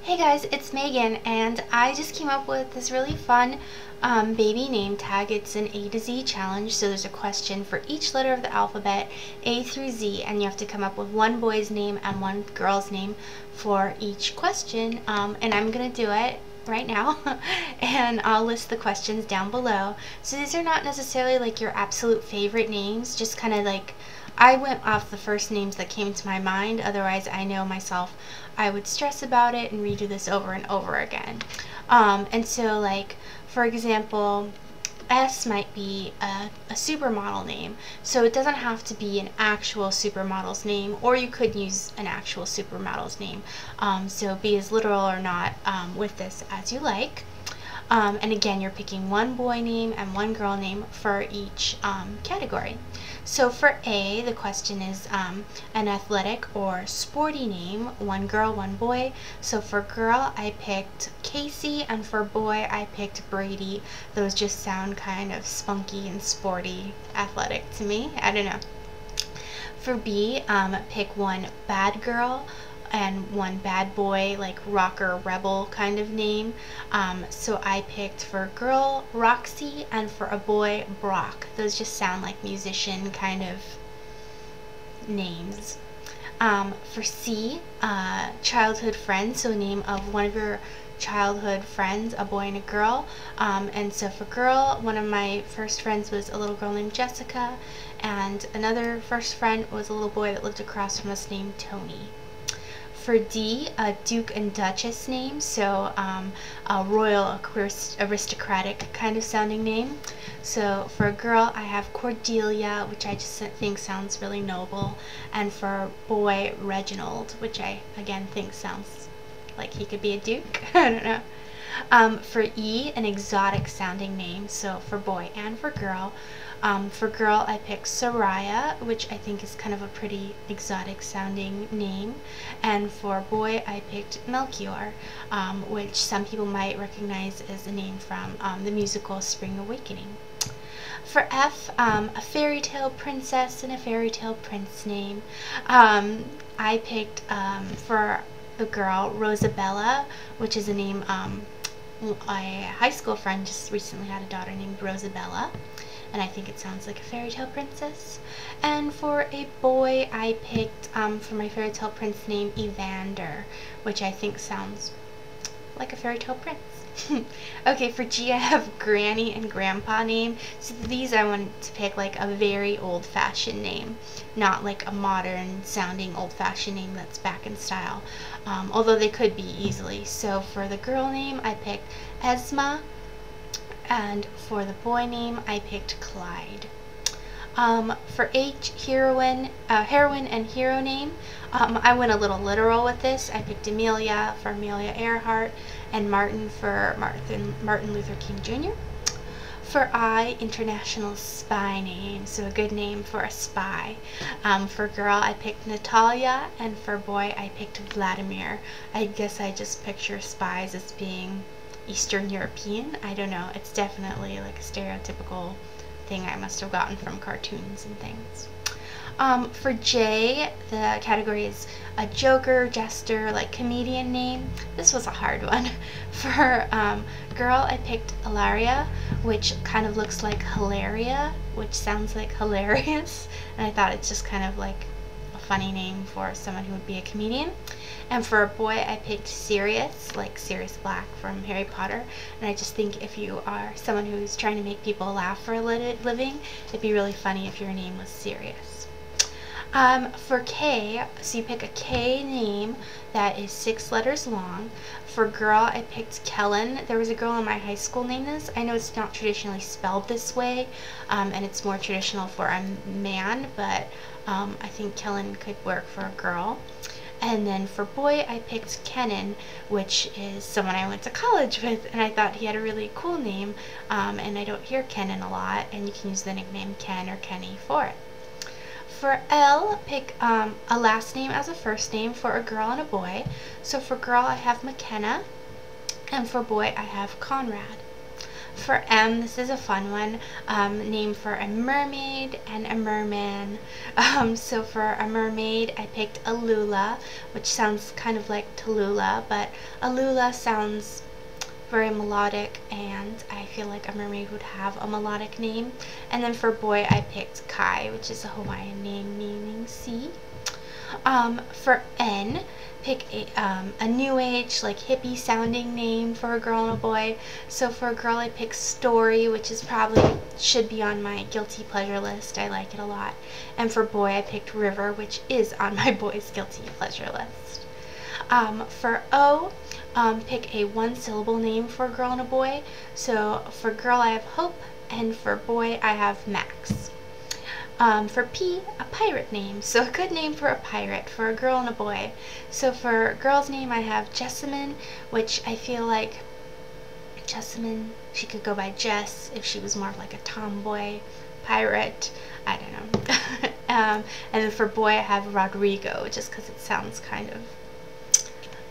Hey guys, it's Megan, and I just came up with this really fun baby name tag. It's an A to Z challenge, so there's a question for each letter of the alphabet, A through Z, and you have to come up with one boy's name and one girl's name for each question, and I'm gonna do it right now and I'll list the questions down below. So these are not necessarily like your absolute favorite names, just kind of like I went off the first names that came to my mind. Otherwise, I know myself, I would stress about it and redo this over and over again. And so like, for example, S might be a supermodel name, so it doesn't have to be an actual supermodel's name, or you could use an actual supermodel's name. So be as literal or not with this as you like. And again, you're picking one boy name and one girl name for each category. So for A, the question is an athletic or sporty name, one girl, one boy. So for girl, I picked Casey, and for boy, I picked Brady. Those just sound kind of spunky and sporty, athletic to me. I don't know. For B, pick one bad girl and one bad boy, like rocker rebel kind of name. So I picked for girl Roxy, and for a boy Brock. Those just sound like musician kind of names. For C, childhood friend, so name of one of your childhood friends, a boy and a girl. And so for girl, one of my first friends was a little girl named Jessica, and another first friend was a little boy that lived across from us named Tony. For D, a Duke and Duchess name, so a royal aristocratic kind of sounding name. So for a girl, I have Cordelia, which I just think sounds really noble, and for a boy, Reginald, which I again think sounds like he could be a duke. I don't know. For E, an exotic sounding name, so for boy and for girl. For girl, I picked Soraya, which I think is kind of a pretty exotic sounding name. And for boy, I picked Melchior, which some people might recognize as a name from the musical Spring Awakening. For F, a fairy tale princess and a fairy tale prince name. I picked for the girl Rosabella, which is a name a high school friend just recently had a daughter named Rosabella, and I think it sounds like a fairy tale princess. And for a boy, I picked for my fairy tale prince name Evander, which I think sounds like a fairy tale prince. Okay, for G, I have Granny and Grandpa name. So these I wanted to pick like a very old-fashioned name, not like a modern sounding old-fashioned name that's back in style, although they could be easily. So for the girl name, I picked Esma, and for the boy name, I picked Clyde. For H, heroine and hero name, I went a little literal with this. I picked Amelia for Amelia Earhart, and Martin for Martin Luther King Jr. For I, international spy name, so a good name for a spy. For girl, I picked Natalia, and for boy, I picked Vladimir. I guess I just picture spies as being Eastern European. I don't know. It's definitely like a stereotypical thing I must have gotten from cartoons and things. For J, the category is a joker, jester, like comedian name. This was a hard one. For girl, I picked Hilaria, which kind of looks like Hilaria, which sounds like hilarious, and I thought it's just kind of like a funny name for someone who would be a comedian. And for a boy, I picked Sirius, like Sirius Black from Harry Potter, and I just think if you are someone who's trying to make people laugh for a living, it'd be really funny if your name was Sirius. For K, so you pick a K name that is 6 letters long. For girl, I picked Kellen. There was a girl in my high school named this. I know it's not traditionally spelled this way, and it's more traditional for a man, but I think Kellen could work for a girl. And then for boy, I picked Kenan, which is someone I went to college with, and I thought he had a really cool name, and I don't hear Kenan a lot, and you can use the nickname Ken or Kenny for it. For L, pick a last name as a first name for a girl and a boy. So for girl, I have McKenna, and for boy, I have Conrad. For M, this is a fun one, name for a mermaid and a merman. So for a mermaid, I picked Alula, which sounds kind of like Tallulah, but Alula sounds very melodic, and I feel like a mermaid would have a melodic name. And then for boy, I picked Kai, which is a Hawaiian name meaning sea. For N, pick a new age, like hippie sounding name for a girl and a boy. So for a girl, I picked Story, which is probably should be on my guilty pleasure list. I like it a lot. And for boy, I picked River, which is on my boys guilty pleasure list. For O, pick a one-syllable name for a girl and a boy. So for girl, I have Hope, and for boy, I have Max. For P, a pirate name. So a good name for a pirate, for a girl and a boy. So for girl's name, I have Jessamine, which I feel like Jessamine, she could go by Jess if she was more of like a tomboy pirate. I don't know. And then for boy, I have Rodrigo, just because it sounds kind of,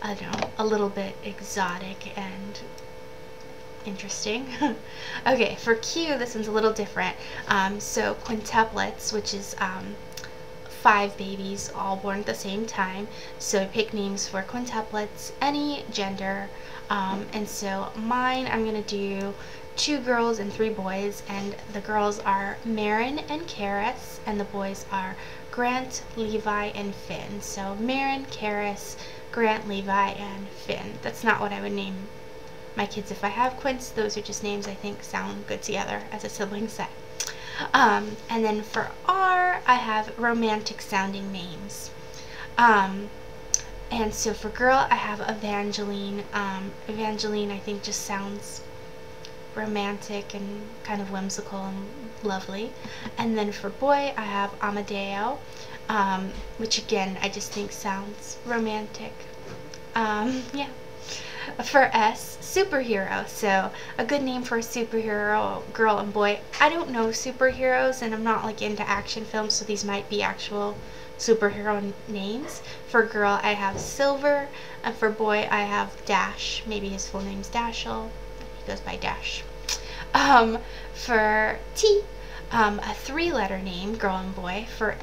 I don't know, a little bit exotic and interesting. Okay, for Q, this one's a little different. So quintuplets, which is 5 babies all born at the same time. So pick names for quintuplets, any gender. And so mine, I'm gonna do 2 girls and 3 boys, and the girls are Maren and Carys, and the boys are Grant, Levi, and Finn. So Maren, Carys, Grant, Levi, and Finn. That's not what I would name my kids if I have quints. Those are just names I think sound good together as a sibling set. And then for R, I have romantic sounding names. And so for girl, I have Evangeline. Evangeline, I think, just sounds romantic and kind of whimsical and lovely. And then for boy, I have Amadeo, which again, I just think sounds romantic. Yeah. For S, superhero. So a good name for a superhero, girl and boy. I don't know superheroes, and I'm not like into action films, so these might be actual superhero names. For girl, I have Silver, and for boy, I have Dash. Maybe his full name's Dashel. He goes by Dash. For T, a 3-letter name, girl and boy. For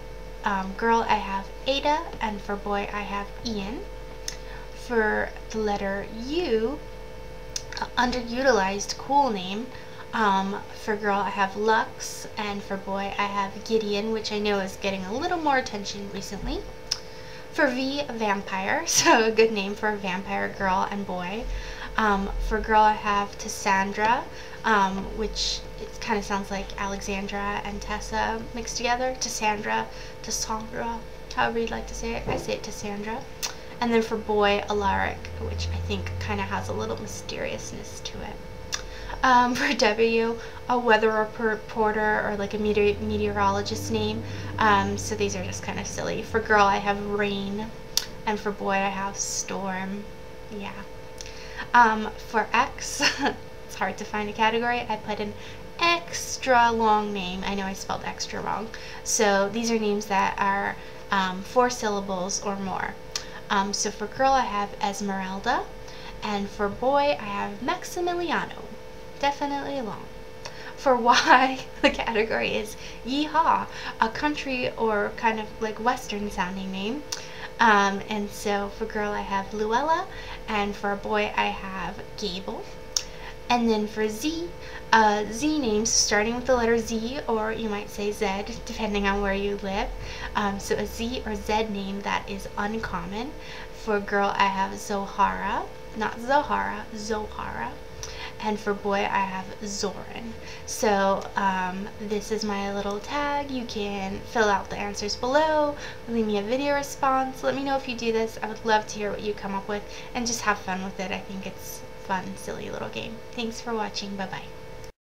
girl, I have Ada, and for boy, I have Ian. For the letter U, underutilized cool name. For girl, I have Lux, and for boy, I have Gideon, which I know is getting a little more attention recently. For V, vampire, so a good name for a vampire girl and boy. For girl, I have Tassandra, which it kind of sounds like Alexandra and Tessa mixed together. Tassandra, however you'd like to say it. I say it Tassandra. And then for boy, Alaric, which I think kind of has a little mysteriousness to it. For W, a weather reporter or like a meteorologist name. So these are just kind of silly. For girl, I have Rain, and for boy, I have Storm. Yeah. For X, it's hard to find a category. I put an extra long name. I know I spelled extra wrong. So these are names that are 4 syllables or more. So for girl, I have Esmeralda, and for boy, I have Maximiliano. Definitely long. For Y, the category is Yeehaw, a country or kind of like Western sounding name. And so for girl, I have Luella, and for a boy, I have Gable. And then for Z, Z names starting with the letter Z, or you might say Z, depending on where you live. So a Z or Z name that is uncommon. For girl, I have Zohara, not Zohara, Zohara. And for boy, I have Zoran. So this is my little tag. You can fill out the answers below, leave me a video response. Let me know if you do this. I would love to hear what you come up with, and just have fun with it. I think it's fun, silly little game. Thanks for watching. Bye-bye.